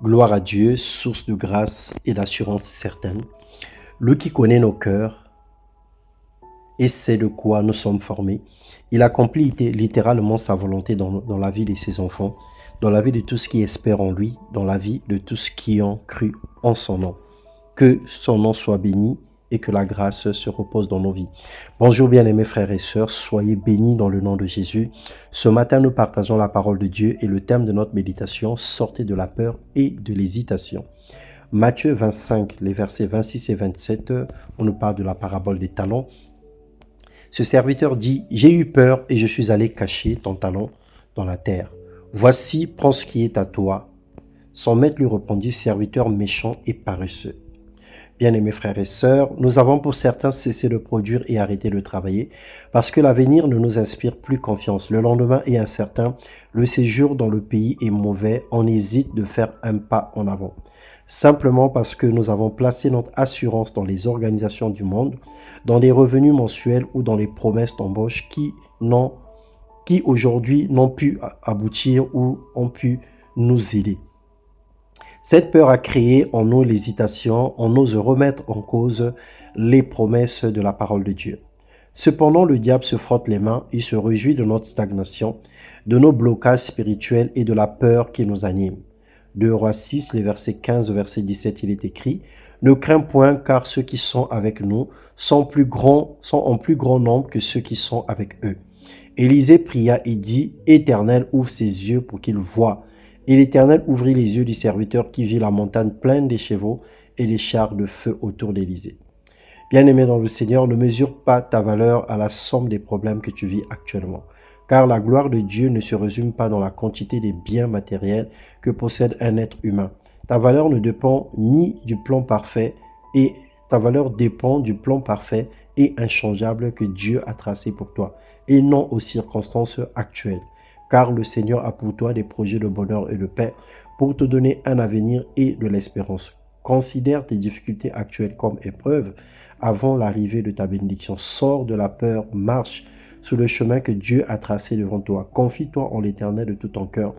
Gloire à Dieu, source de grâce et d'assurance certaine. Lui qui connaît nos cœurs et sait de quoi nous sommes formés, il accomplit littéralement sa volonté dans la vie de ses enfants, dans la vie de tous qui espèrent en lui, dans la vie de tous qui ont cru en son nom. Que son nom soit béni et que la grâce se repose dans nos vies. Bonjour bien-aimés frères et sœurs, soyez bénis dans le nom de Jésus. Ce matin, nous partageons la parole de Dieu et le thème de notre méditation, sortez de la peur et de l'hésitation. Matthieu 25, les versets 26 et 27, on nous parle de la parabole des talents. Ce serviteur dit, « J'ai eu peur et je suis allé cacher ton talent dans la terre. Voici, prends ce qui est à toi. » Son maître lui répondit, « Serviteur méchant et paresseux. » Bien-aimés frères et sœurs, nous avons pour certains cessé de produire et arrêté de travailler parce que l'avenir ne nous inspire plus confiance. Le lendemain est incertain, le séjour dans le pays est mauvais, on hésite de faire un pas en avant. Simplement parce que nous avons placé notre assurance dans les organisations du monde, dans des revenus mensuels ou dans les promesses d'embauche qui aujourd'hui n'ont pu aboutir ou ont pu nous aider. Cette peur a créé en nous l'hésitation, on ose remettre en cause les promesses de la parole de Dieu. Cependant, le diable se frotte les mains, il se réjouit de notre stagnation, de nos blocages spirituels et de la peur qui nous anime. 2 Rois 6, les versets 15 au verset 17, il est écrit « Ne crains point, car ceux qui sont avec nous sont en plus grand nombre que ceux qui sont avec eux. » Élisée pria et dit « Éternel, ouvre ses yeux pour qu'il voie. » Et l'Éternel ouvrit les yeux du serviteur qui vit la montagne pleine des chevaux et les chars de feu autour d'Élysée. Bien-aimé dans le Seigneur, ne mesure pas ta valeur à la somme des problèmes que tu vis actuellement. Car la gloire de Dieu ne se résume pas dans la quantité des biens matériels que possède un être humain. Ta valeur ne dépend ni du plan parfait et ta valeur dépend du plan parfait et inchangeable que Dieu a tracé pour toi et non aux circonstances actuelles. Car le Seigneur a pour toi des projets de bonheur et de paix pour te donner un avenir et de l'espérance. Considère tes difficultés actuelles comme épreuves avant l'arrivée de ta bénédiction. Sors de la peur, marche sur le chemin que Dieu a tracé devant toi. Confie-toi en l'Éternel de tout ton cœur.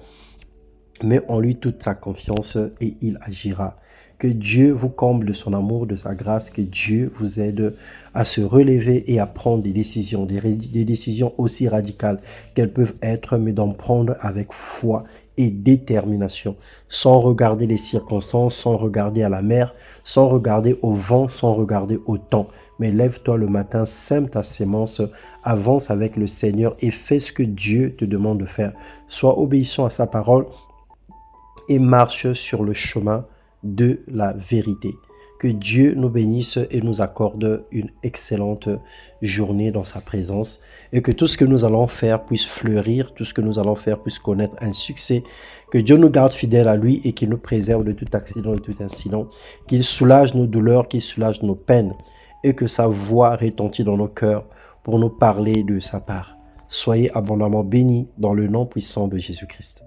Mets en lui toute sa confiance et il agira. Que Dieu vous comble de son amour, de sa grâce, que Dieu vous aide à se relever et à prendre des décisions aussi radicales qu'elles peuvent être, mais d'en prendre avec foi et détermination, sans regarder les circonstances, sans regarder à la mer, sans regarder au vent, sans regarder au temps. Mais lève-toi le matin, sème ta sémence, avance avec le Seigneur et fais ce que Dieu te demande de faire. Sois obéissant à sa parole et marche sur le chemin de la vérité. Que Dieu nous bénisse et nous accorde une excellente journée dans sa présence et que tout ce que nous allons faire puisse fleurir, tout ce que nous allons faire puisse connaître un succès, que Dieu nous garde fidèles à lui et qu'il nous préserve de tout accident, de tout incident, qu'il soulage nos douleurs, qu'il soulage nos peines et que sa voix retentit dans nos cœurs pour nous parler de sa part. Soyez abondamment bénis dans le nom puissant de Jésus-Christ.